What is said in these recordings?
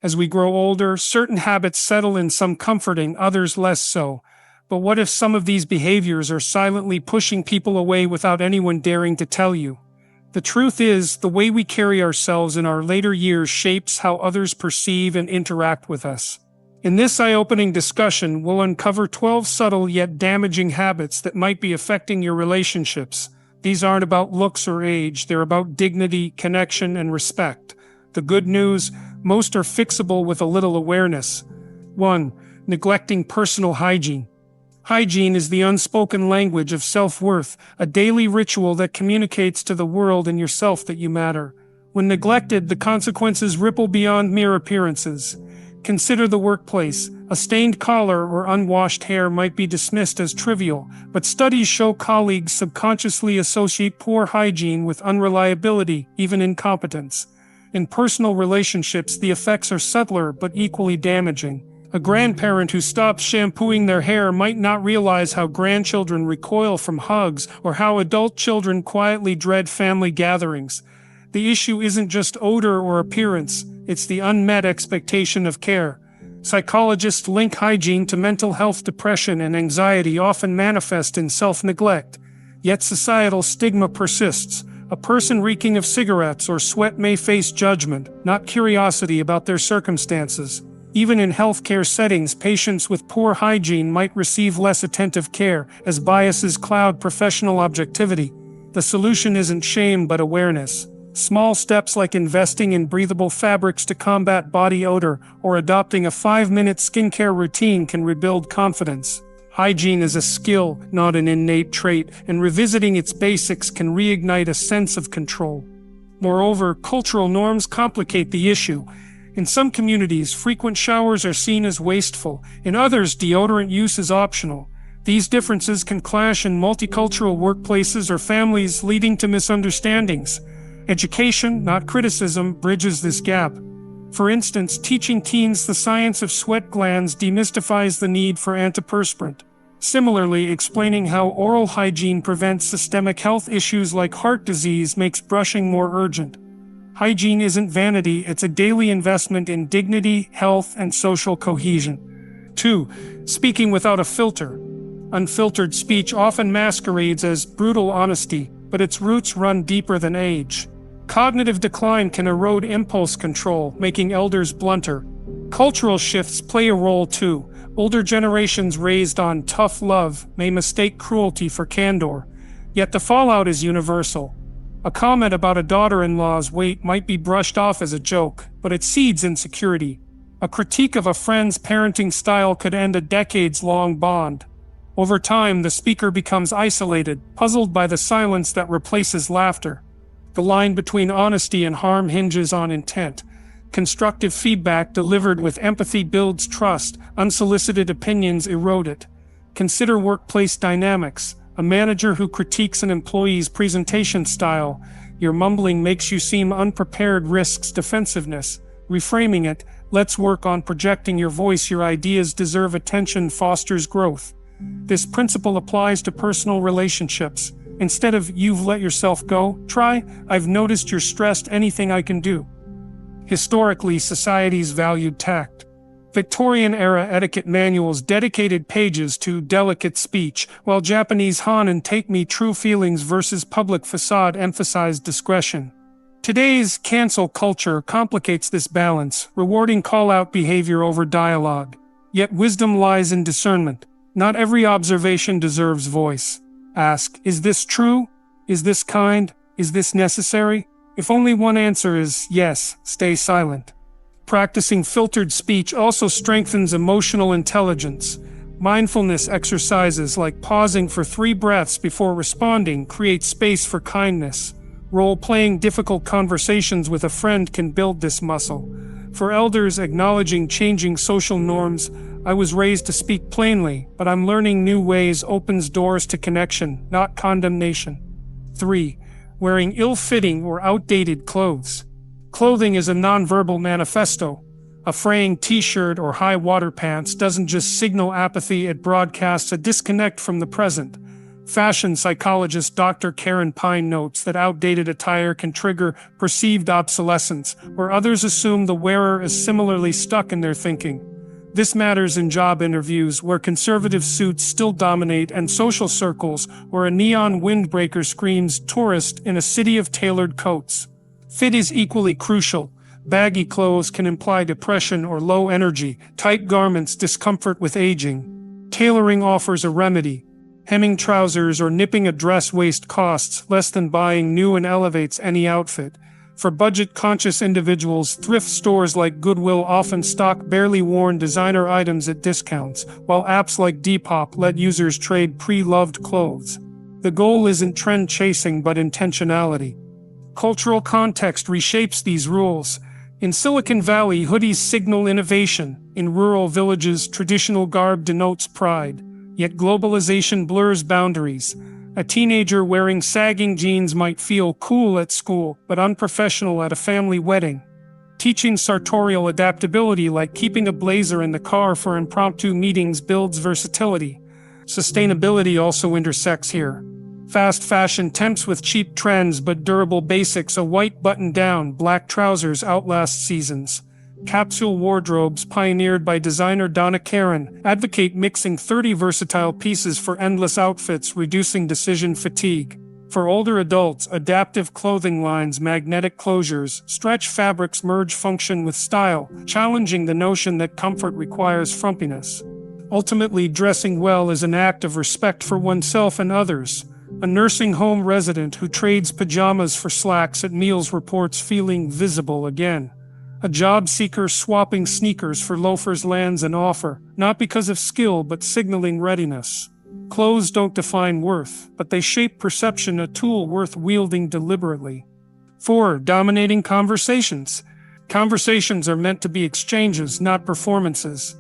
As we grow older, certain habits settle in, some comforting, others less so. But what if some of these behaviors are silently pushing people away without anyone daring to tell you? The truth is, the way we carry ourselves in our later years shapes how others perceive and interact with us. In this eye-opening discussion, we'll uncover 12 subtle yet damaging habits that might be affecting your relationships. These aren't about looks or age, they're about dignity, connection, and respect. The good news, most are fixable with a little awareness. 1. Neglecting personal hygiene. Hygiene is the unspoken language of self-worth, a daily ritual that communicates to the world and yourself that you matter. When neglected, the consequences ripple beyond mere appearances. Consider the workplace. A stained collar or unwashed hair might be dismissed as trivial, but studies show colleagues subconsciously associate poor hygiene with unreliability, even incompetence. In personal relationships, the effects are subtler but equally damaging. A grandparent who stops shampooing their hair might not realize how grandchildren recoil from hugs or how adult children quietly dread family gatherings. The issue isn't just odor or appearance, it's the unmet expectation of care. Psychologists link hygiene to mental health. Depression and anxiety often manifest in self-neglect, yet societal stigma persists. A person reeking of cigarettes or sweat may face judgment, not curiosity about their circumstances. Even in healthcare settings, patients with poor hygiene might receive less attentive care, as biases cloud professional objectivity. The solution isn't shame but awareness. Small steps like investing in breathable fabrics to combat body odor or adopting a 5-minute skincare routine can rebuild confidence. Hygiene is a skill, not an innate trait, and revisiting its basics can reignite a sense of control. Moreover, cultural norms complicate the issue. In some communities, frequent showers are seen as wasteful. In others, deodorant use is optional. These differences can clash in multicultural workplaces or families, leading to misunderstandings. Education, not criticism, bridges this gap. For instance, teaching teens the science of sweat glands demystifies the need for antiperspirant. Similarly, explaining how oral hygiene prevents systemic health issues like heart disease makes brushing more urgent. Hygiene isn't vanity, it's a daily investment in dignity, health, and social cohesion. 2. Speaking without a filter. Unfiltered speech often masquerades as brutal honesty, but its roots run deeper than age. Cognitive decline can erode impulse control, making elders blunter. Cultural shifts play a role too. Older generations raised on tough love may mistake cruelty for candor, yet the fallout is universal. A comment about a daughter-in-law's weight might be brushed off as a joke, but it seeds insecurity. A critique of a friend's parenting style could end a decades-long bond. Over time, the speaker becomes isolated, puzzled by the silence that replaces laughter. The line between honesty and harm hinges on intent. Constructive feedback delivered with empathy builds trust, unsolicited opinions erode it. Consider workplace dynamics. A manager who critiques an employee's presentation style, your mumbling makes you seem unprepared, risks defensiveness. Reframing it, let's work on projecting your voice, your ideas deserve attention, fosters growth. This principle applies to personal relationships. Instead of "you've let yourself go," try "I've noticed you're stressed, anything I can do." Historically, societies valued tact. Victorian-era etiquette manuals dedicated pages to delicate speech, while Japanese Han and Take Me True Feelings versus Public Facade emphasized discretion. Today's cancel culture complicates this balance, rewarding call-out behavior over dialogue. Yet wisdom lies in discernment. Not every observation deserves voice. Ask, is this true? Is this kind? Is this necessary? If only one answer is yes, stay silent. Practicing filtered speech also strengthens emotional intelligence. Mindfulness exercises like pausing for 3 breaths before responding create space for kindness. Role-playing difficult conversations with a friend can build this muscle. For elders, acknowledging changing social norms. I was raised to speak plainly, but I'm learning new ways opens doors to connection, not condemnation. 3. Wearing ill-fitting or outdated clothes. Clothing is a nonverbal manifesto. A fraying t-shirt or high-water pants doesn't just signal apathy, it broadcasts a disconnect from the present. Fashion psychologist Dr. Karen Pine notes that outdated attire can trigger perceived obsolescence, where others assume the wearer is similarly stuck in their thinking. This matters in job interviews where conservative suits still dominate and social circles where a neon windbreaker screams tourist in a city of tailored coats. Fit is equally crucial. Baggy clothes can imply depression or low energy, tight garments discomfort with aging. Tailoring offers a remedy. Hemming trousers or nipping a dress waist costs less than buying new and elevates any outfit. For budget-conscious individuals, thrift stores like Goodwill often stock barely worn designer items at discounts, while apps like Depop let users trade pre-loved clothes. The goal isn't trend chasing but intentionality. Cultural context reshapes these rules. In Silicon Valley, hoodies signal innovation. In rural villages, traditional garb denotes pride. Yet globalization blurs boundaries. A teenager wearing sagging jeans might feel cool at school, but unprofessional at a family wedding. Teaching sartorial adaptability like keeping a blazer in the car for impromptu meetings builds versatility. Sustainability also intersects here. Fast fashion tempts with cheap trends but durable basics. A white button-down, black trousers outlast seasons. Capsule wardrobes pioneered by designer Donna Karan advocate mixing 30 versatile pieces for endless outfits, reducing decision fatigue. For older adults, adaptive clothing lines, magnetic closures, stretch fabrics merge function with style, challenging the notion that comfort requires frumpiness. Ultimately, dressing well is an act of respect for oneself and others. A nursing home resident who trades pajamas for slacks at meals reports feeling visible again. A job seeker swapping sneakers for loafers lands an offer, not because of skill but signaling readiness. Clothes don't define worth, but they shape perception, a tool worth wielding deliberately. 4. Dominating conversations. Conversations are meant to be exchanges, not performances.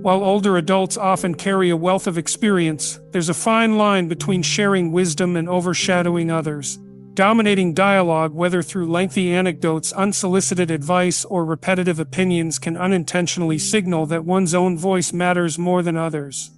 While older adults often carry a wealth of experience, there's a fine line between sharing wisdom and overshadowing others. Dominating dialogue, whether through lengthy anecdotes, unsolicited advice, or repetitive opinions, can unintentionally signal that one's own voice matters more than others.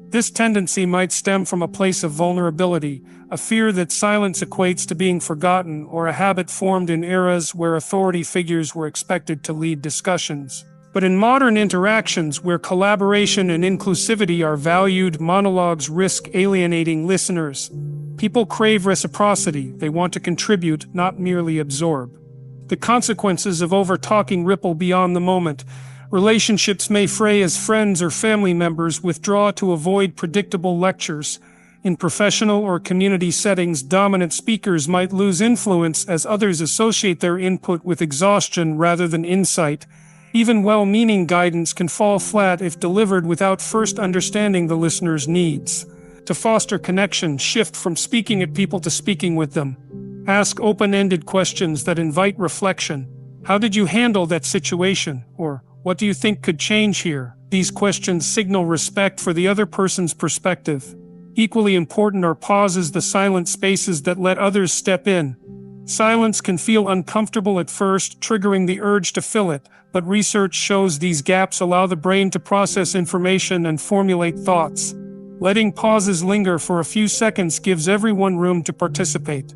This tendency might stem from a place of vulnerability, a fear that silence equates to being forgotten, or a habit formed in eras where authority figures were expected to lead discussions. But in modern interactions where collaboration and inclusivity are valued, monologues risk alienating listeners. People crave reciprocity. They want to contribute, not merely absorb. The consequences of over-talking ripple beyond the moment. Relationships may fray as friends or family members withdraw to avoid predictable lectures. In professional or community settings, dominant speakers might lose influence as others associate their input with exhaustion rather than insight. Even well-meaning guidance can fall flat if delivered without first understanding the listener's needs. To foster connection, shift from speaking at people to speaking with them. Ask open-ended questions that invite reflection. How did you handle that situation? Or, what do you think could change here? These questions signal respect for the other person's perspective. Equally important are pauses, the silent spaces that let others step in. Silence can feel uncomfortable at first, triggering the urge to fill it, but research shows these gaps allow the brain to process information and formulate thoughts. Letting pauses linger for a few seconds gives everyone room to participate.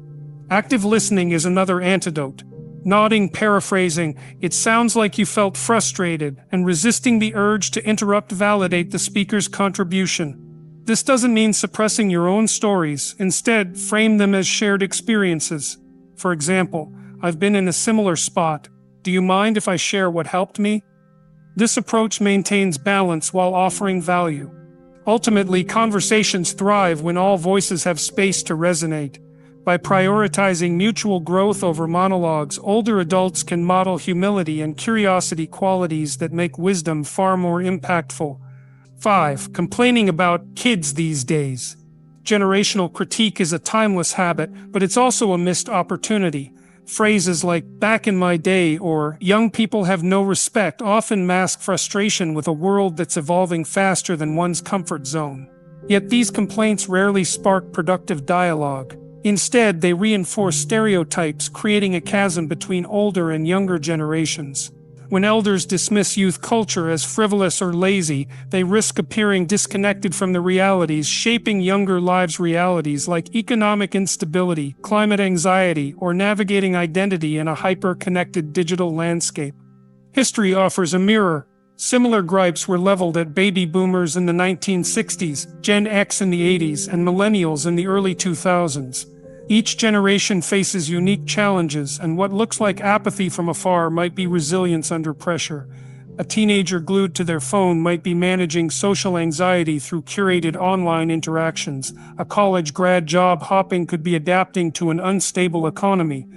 Active listening is another antidote. Nodding, paraphrasing, "It sounds like you felt frustrated," and resisting the urge to interrupt validate the speaker's contribution. This doesn't mean suppressing your own stories. Instead, frame them as shared experiences. For example, "I've been in a similar spot. Do you mind if I share what helped me?" This approach maintains balance while offering value. Ultimately, conversations thrive when all voices have space to resonate. By prioritizing mutual growth over monologues, older adults can model humility and curiosity, qualities that make wisdom far more impactful. 5. Complaining about kids these days. Generational critique is a timeless habit, but it's also a missed opportunity. Phrases like "back in my day" or "young people have no respect" often mask frustration with a world that's evolving faster than one's comfort zone. Yet these complaints rarely spark productive dialogue. Instead, they reinforce stereotypes, creating a chasm between older and younger generations. When elders dismiss youth culture as frivolous or lazy, they risk appearing disconnected from the realities shaping younger lives' realities like economic instability, climate anxiety, or navigating identity in a hyper-connected digital landscape. History offers a mirror. Similar gripes were leveled at baby boomers in the 1960s, Gen X in the 80s, and millennials in the early 2000s. Each generation faces unique challenges, and what looks like apathy from afar might be resilience under pressure. A teenager glued to their phone might be managing social anxiety through curated online interactions. A college grad job hopping could be adapting to an unstable economy.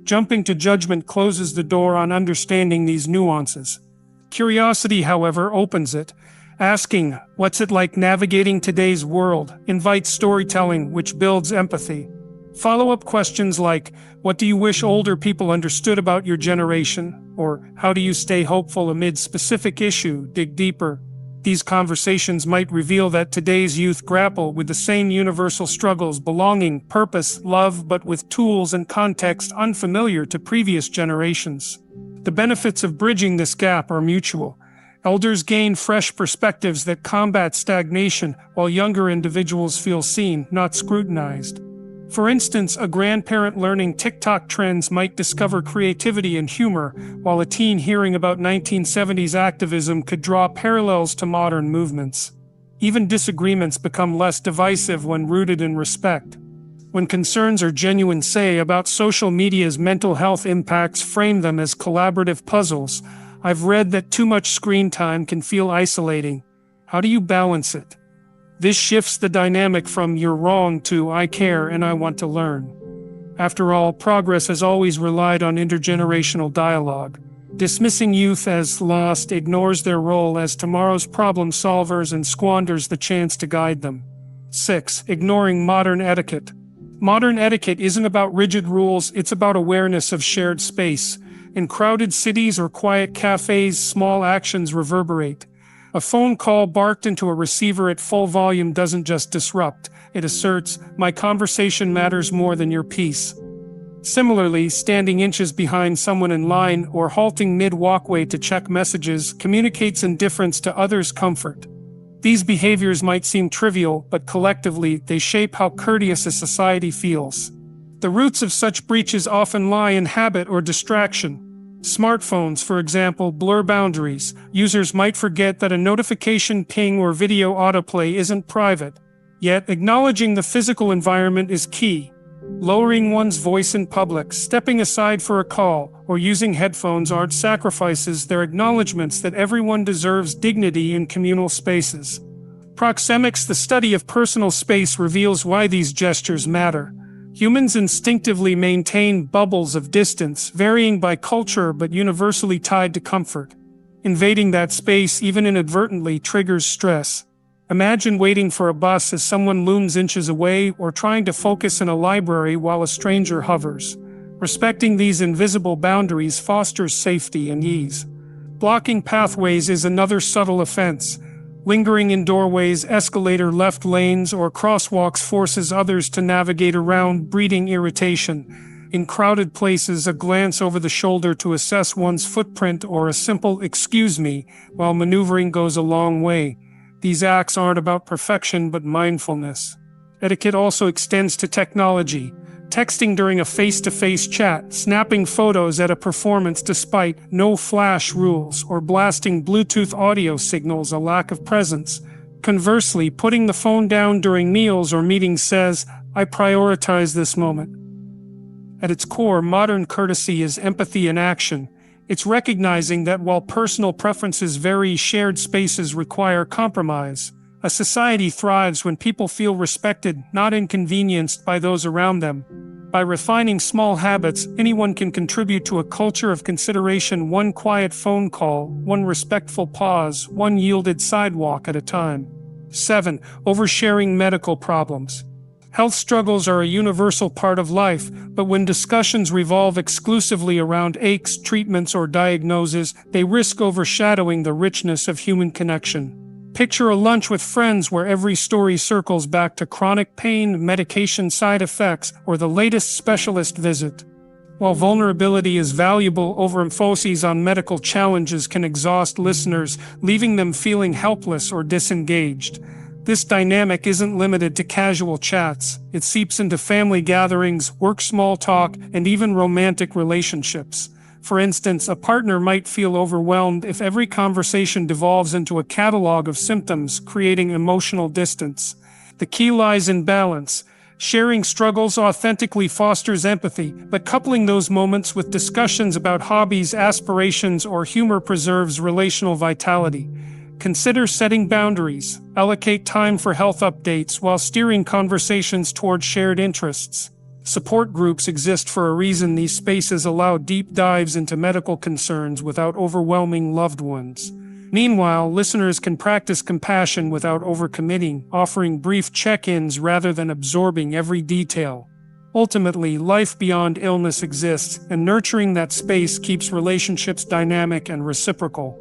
Jumping to judgment closes the door on understanding these nuances. Curiosity, however, opens it. Asking, "What's it like navigating today's world?" invites storytelling, which builds empathy. Follow-up questions like, "What do you wish older people understood about your generation?" or "How do you stay hopeful amid specific issue?" dig deeper. These conversations might reveal that today's youth grapple with the same universal struggles: belonging, purpose, love, but with tools and context unfamiliar to previous generations. The benefits of bridging this gap are mutual. Elders gain fresh perspectives that combat stagnation, while younger individuals feel seen, not scrutinized. For instance, a grandparent learning TikTok trends might discover creativity and humor, while a teen hearing about 1970s activism could draw parallels to modern movements. Even disagreements become less divisive when rooted in respect. When concerns are genuine, say, about social media's mental health impacts, frame them as collaborative puzzles. I've read that too much screen time can feel isolating. How do you balance it? This shifts the dynamic from "you're wrong" to "I care and I want to learn." After all, progress has always relied on intergenerational dialogue. Dismissing youth as lost ignores their role as tomorrow's problem solvers and squanders the chance to guide them. 6. Ignoring modern etiquette. Modern etiquette isn't about rigid rules, it's about awareness of shared space. In crowded cities or quiet cafes, small actions reverberate. A phone call barked into a receiver at full volume doesn't just disrupt, it asserts, "My conversation matters more than your peace." Similarly, standing inches behind someone in line or halting mid-walkway to check messages communicates indifference to others' comfort. These behaviors might seem trivial, but collectively, they shape how courteous a society feels. The roots of such breaches often lie in habit or distraction. Smartphones, for example, blur boundaries. Users might forget that a notification ping or video autoplay isn't private. Yet, acknowledging the physical environment is key. Lowering one's voice in public, stepping aside for a call, or using headphones aren't sacrifices, they're acknowledgments that everyone deserves dignity in communal spaces. Proxemics, the study of personal space, reveals why these gestures matter. Humans instinctively maintain bubbles of distance, varying by culture but universally tied to comfort. Invading that space, even inadvertently, triggers stress. Imagine waiting for a bus as someone looms inches away, or trying to focus in a library while a stranger hovers. Respecting these invisible boundaries fosters safety and ease. Blocking pathways is another subtle offense. Lingering in doorways, escalator left lanes, or crosswalks forces others to navigate around, breeding irritation. In crowded places, a glance over the shoulder to assess one's footprint or a simple "excuse me" while maneuvering goes a long way. These acts aren't about perfection but mindfulness. Etiquette also extends to technology. Texting during a face-to-face chat, snapping photos at a performance despite no flash rules, or blasting Bluetooth audio signals a lack of presence. Conversely, putting the phone down during meals or meetings says, "I prioritize this moment." At its core, modern courtesy is empathy in action. It's recognizing that while personal preferences vary, shared spaces require compromise. A society thrives when people feel respected, not inconvenienced by those around them. By refining small habits, anyone can contribute to a culture of consideration, one quiet phone call, one respectful pause, one yielded sidewalk at a time. 7. Oversharing medical problems. Health struggles are a universal part of life, but when discussions revolve exclusively around aches, treatments, or diagnoses, they risk overshadowing the richness of human connection. Picture a lunch with friends where every story circles back to chronic pain, medication side effects, or the latest specialist visit. While vulnerability is valuable, overemphasis on medical challenges can exhaust listeners, leaving them feeling helpless or disengaged. This dynamic isn't limited to casual chats. It seeps into family gatherings, work small talk, and even romantic relationships. For instance, a partner might feel overwhelmed if every conversation devolves into a catalog of symptoms, creating emotional distance. The key lies in balance. Sharing struggles authentically fosters empathy, but coupling those moments with discussions about hobbies, aspirations, or humor preserves relational vitality. Consider setting boundaries. Allocate time for health updates while steering conversations toward shared interests. Support groups exist for a reason. These spaces allow deep dives into medical concerns without overwhelming loved ones. Meanwhile, listeners can practice compassion without overcommitting, offering brief check-ins rather than absorbing every detail. Ultimately, life beyond illness exists, and nurturing that space keeps relationships dynamic and reciprocal.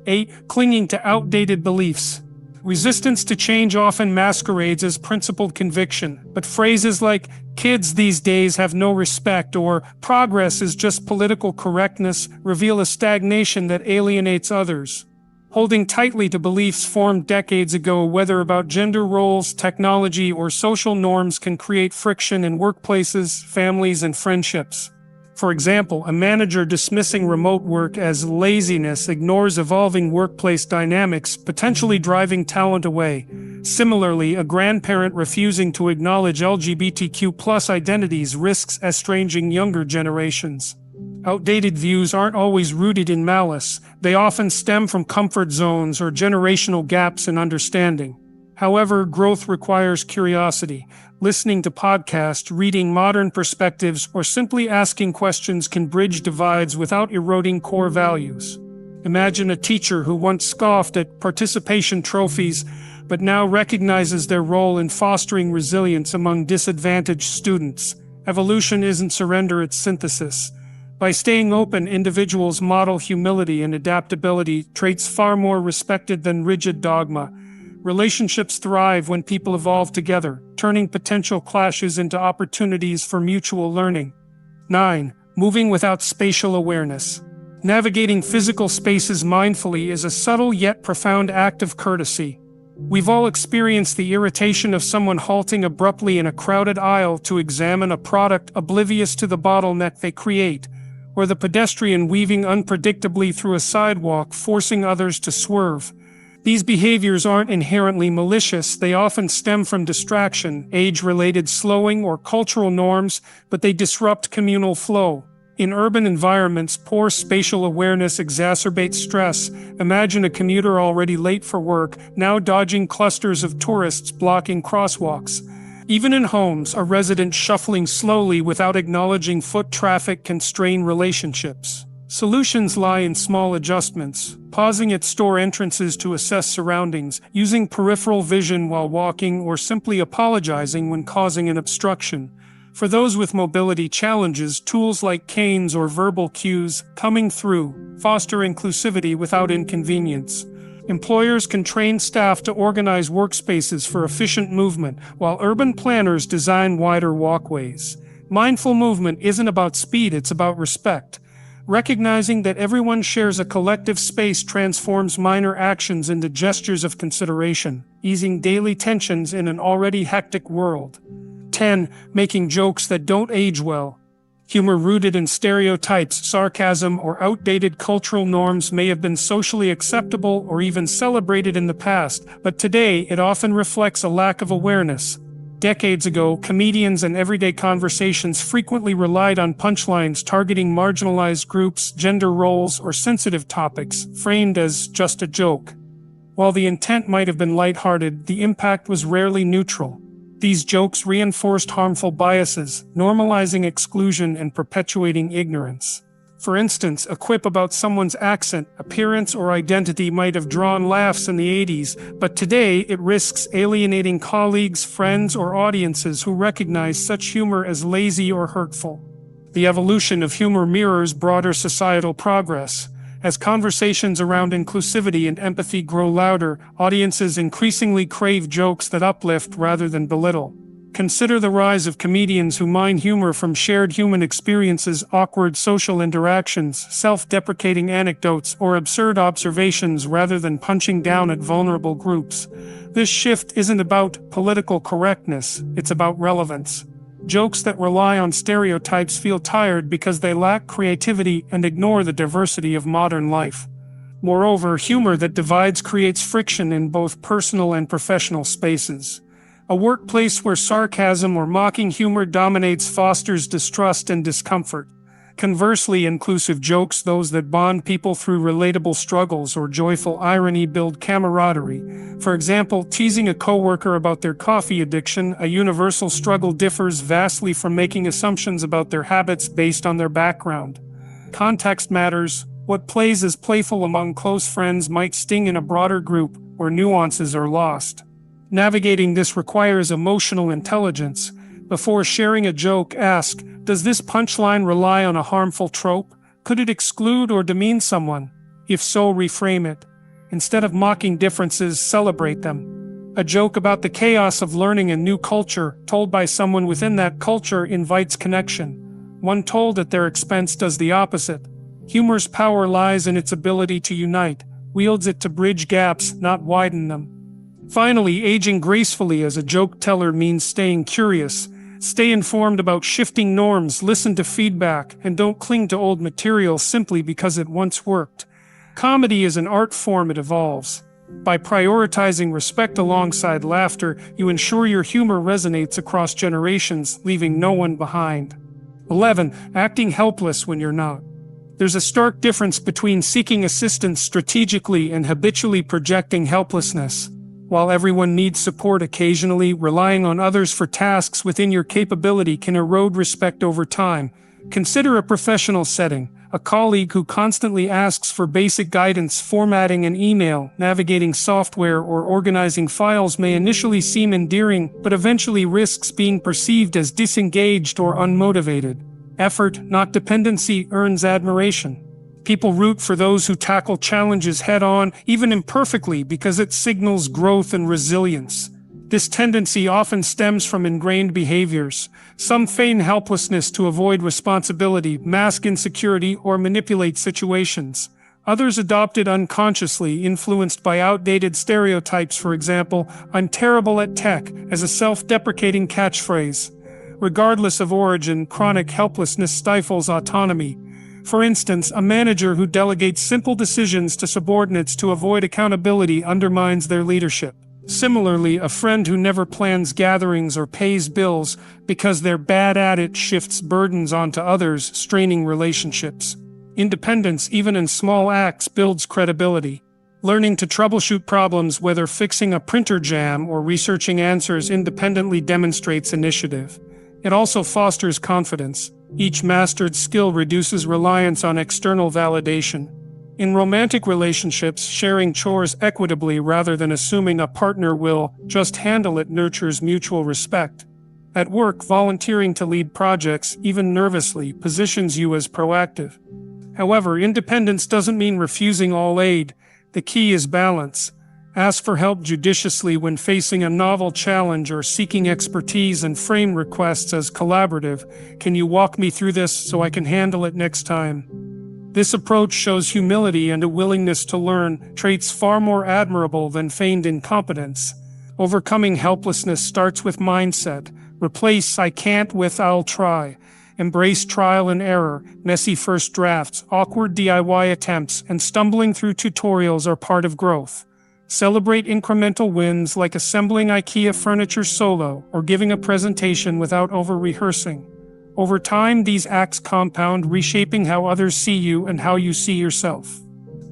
8. Clinging to outdated beliefs. Resistance to change often masquerades as principled conviction, but phrases like, "kids these days have no respect," or "progress is just political correctness," reveal a stagnation that alienates others. Holding tightly to beliefs formed decades ago, whether about gender roles, technology, or social norms, can create friction in workplaces, families, and friendships. For example, a manager dismissing remote work as laziness ignores evolving workplace dynamics, potentially driving talent away. Similarly, a grandparent refusing to acknowledge LGBTQ+ identities risks estranging younger generations. Outdated views aren't always rooted in malice. They often stem from comfort zones or generational gaps in understanding. However, growth requires curiosity. Listening to podcasts, reading modern perspectives, or simply asking questions can bridge divides without eroding core values. Imagine a teacher who once scoffed at participation trophies, but now recognizes their role in fostering resilience among disadvantaged students. Evolution isn't surrender, it's synthesis. By staying open, individuals model humility and adaptability, traits far more respected than rigid dogma. Relationships thrive when people evolve together, turning potential clashes into opportunities for mutual learning. 9. Moving without spatial awareness. Navigating physical spaces mindfully is a subtle yet profound act of courtesy. We've all experienced the irritation of someone halting abruptly in a crowded aisle to examine a product, oblivious to the bottleneck they create, or the pedestrian weaving unpredictably through a sidewalk, forcing others to swerve. These behaviors aren't inherently malicious. They often stem from distraction, age-related slowing, or cultural norms, but they disrupt communal flow. In urban environments, poor spatial awareness exacerbates stress. Imagine a commuter already late for work, now dodging clusters of tourists blocking crosswalks. Even in homes, a resident shuffling slowly without acknowledging foot traffic can strain relationships. Solutions lie in small adjustments, pausing at store entrances to assess surroundings, using peripheral vision while walking, or simply apologizing when causing an obstruction. For those with mobility challenges, tools like canes or verbal cues, "coming through," foster inclusivity without inconvenience. Employers can train staff to organize workspaces for efficient movement, while urban planners design wider walkways. Mindful movement isn't about speed, it's about respect. Recognizing that everyone shares a collective space transforms minor actions into gestures of consideration, easing daily tensions in an already hectic world. 10. Making jokes that don't age well. Humor rooted in stereotypes, sarcasm, or outdated cultural norms may have been socially acceptable or even celebrated in the past, but today it often reflects a lack of awareness. Decades ago, comedians and everyday conversations frequently relied on punchlines targeting marginalized groups, gender roles, or sensitive topics, framed as just a joke. While the intent might have been lighthearted, the impact was rarely neutral. These jokes reinforced harmful biases, normalizing exclusion and perpetuating ignorance. For instance, a quip about someone's accent, appearance, or identity might have drawn laughs in the 80s, but today it risks alienating colleagues, friends, or audiences who recognize such humor as lazy or hurtful. The evolution of humor mirrors broader societal progress. As conversations around inclusivity and empathy grow louder, audiences increasingly crave jokes that uplift rather than belittle. Consider the rise of comedians who mine humor from shared human experiences, awkward social interactions, self-deprecating anecdotes, or absurd observations rather than punching down at vulnerable groups. This shift isn't about political correctness, it's about relevance. Jokes that rely on stereotypes feel tired because they lack creativity and ignore the diversity of modern life. Moreover, humor that divides creates friction in both personal and professional spaces. A workplace where sarcasm or mocking humor dominates fosters distrust and discomfort. Conversely, inclusive jokes, those that bond people through relatable struggles or joyful irony, build camaraderie. For example, teasing a coworker about their coffee addiction, a universal struggle, differs vastly from making assumptions about their habits based on their background. Context matters. What plays as playful among close friends might sting in a broader group where nuances are lost. Navigating this requires emotional intelligence. Before sharing a joke, ask, does this punchline rely on a harmful trope? Could it exclude or demean someone? If so, reframe it. Instead of mocking differences, celebrate them. A joke about the chaos of learning a new culture, told by someone within that culture, invites connection. One told at their expense does the opposite. Humor's power lies in its ability to unite, wields it to bridge gaps, not widen them. Finally, aging gracefully as a joke teller means staying curious. Stay informed about shifting norms, listen to feedback, and don't cling to old material simply because it once worked. Comedy is an art form, it evolves. By prioritizing respect alongside laughter, you ensure your humor resonates across generations, leaving no one behind. 11. Acting helpless when you're not. There's a stark difference between seeking assistance strategically and habitually projecting helplessness. While everyone needs support occasionally, relying on others for tasks within your capability can erode respect over time. Consider a professional setting. A colleague who constantly asks for basic guidance, formatting an email, navigating software, or organizing files may initially seem endearing, but eventually risks being perceived as disengaged or unmotivated. Effort, not dependency, earns admiration. People root for those who tackle challenges head-on, even imperfectly, because it signals growth and resilience. This tendency often stems from ingrained behaviors. Some feign helplessness to avoid responsibility, mask insecurity, or manipulate situations. Others adopt it unconsciously, influenced by outdated stereotypes. For example, "I'm terrible at tech," as a self-deprecating catchphrase. Regardless of origin, chronic helplessness stifles autonomy. For instance, a manager who delegates simple decisions to subordinates to avoid accountability undermines their leadership. Similarly, a friend who never plans gatherings or pays bills because they're bad at it shifts burdens onto others, straining relationships. Independence, even in small acts, builds credibility. Learning to troubleshoot problems, whether fixing a printer jam or researching answers independently, demonstrates initiative. It also fosters confidence. Each mastered skill reduces reliance on external validation. In romantic relationships, sharing chores equitably rather than assuming a partner will just handle it nurtures mutual respect. At work, volunteering to lead projects, even nervously, positions you as proactive. However, independence doesn't mean refusing all aid. The key is balance. Ask for help judiciously when facing a novel challenge or seeking expertise, and frame requests as collaborative. Can you walk me through this so I can handle it next time? This approach shows humility and a willingness to learn, traits far more admirable than feigned incompetence. Overcoming helplessness starts with mindset. Replace "I can't" with "I'll try." Embrace trial and error. Messy first drafts, awkward DIY attempts, and stumbling through tutorials are part of growth. Celebrate incremental wins like assembling IKEA furniture solo or giving a presentation without over-rehearsing. Over time, these acts compound, reshaping how others see you and how you see yourself.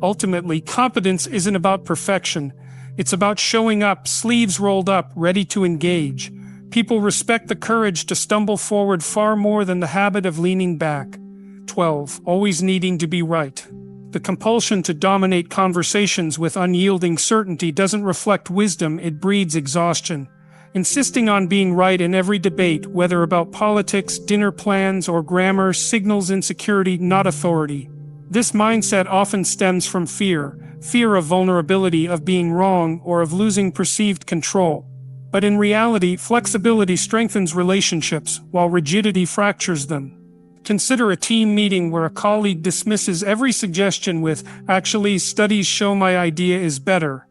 Ultimately, competence isn't about perfection. It's about showing up, sleeves rolled up, ready to engage. People respect the courage to stumble forward far more than the habit of leaning back. 12. Always needing to be right. The compulsion to dominate conversations with unyielding certainty doesn't reflect wisdom, it breeds exhaustion. Insisting on being right in every debate, whether about politics, dinner plans, or grammar, signals insecurity, not authority. This mindset often stems from fear of vulnerability, of being wrong, or of losing perceived control. But in reality, flexibility strengthens relationships, while rigidity fractures them. Consider a team meeting where a colleague dismisses every suggestion with, "Actually, studies show my idea is better."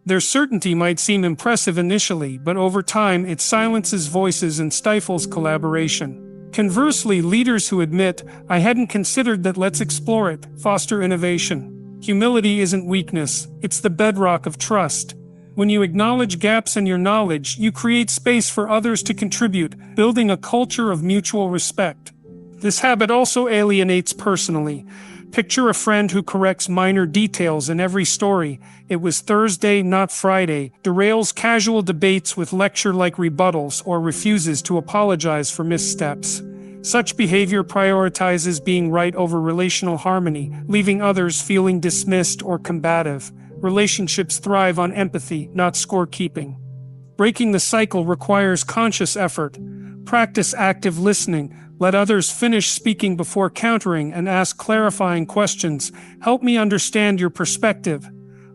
Their certainty might seem impressive initially, but over time it silences voices and stifles collaboration. Conversely, leaders who admit, "I hadn't considered that, let's explore it," foster innovation. Humility isn't weakness, it's the bedrock of trust. When you acknowledge gaps in your knowledge, you create space for others to contribute, building a culture of mutual respect. This habit also alienates personally. Picture a friend who corrects minor details in every story. "It was Thursday, not Friday," derails casual debates with lecture-like rebuttals, or refuses to apologize for missteps. Such behavior prioritizes being right over relational harmony, leaving others feeling dismissed or combative. Relationships thrive on empathy, not scorekeeping. Breaking the cycle requires conscious effort. Practice active listening. Let others finish speaking before countering and ask clarifying questions. "Help me understand your perspective."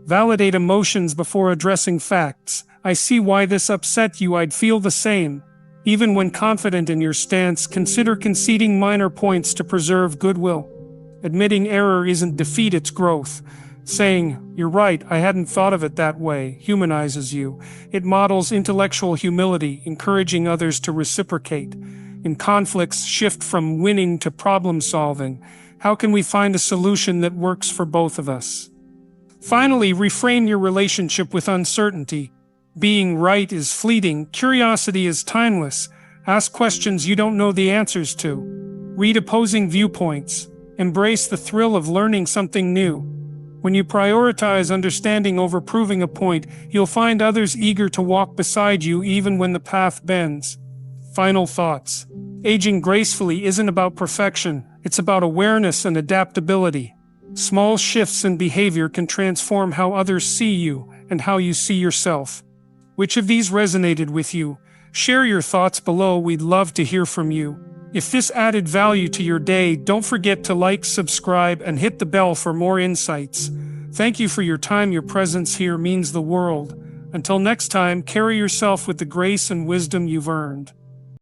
Validate emotions before addressing facts. "I see why this upset you, I'd feel the same." Even when confident in your stance, consider conceding minor points to preserve goodwill. Admitting error isn't defeat, it's growth. Saying, "You're right, I hadn't thought of it that way," humanizes you. It models intellectual humility, encouraging others to reciprocate. In conflicts, shift from winning to problem solving. How can we find a solution that works for both of us? Finally, reframe your relationship with uncertainty. Being right is fleeting, curiosity is timeless. Ask questions you don't know the answers to. Read opposing viewpoints. Embrace the thrill of learning something new. When you prioritize understanding over proving a point, you'll find others eager to walk beside you even when the path bends. Final thoughts. Aging gracefully isn't about perfection, it's about awareness and adaptability. Small shifts in behavior can transform how others see you and how you see yourself. Which of these resonated with you? Share your thoughts below, we'd love to hear from you. If this added value to your day, don't forget to like, subscribe, and hit the bell for more insights. Thank you for your time, your presence here means the world. Until next time, carry yourself with the grace and wisdom you've earned.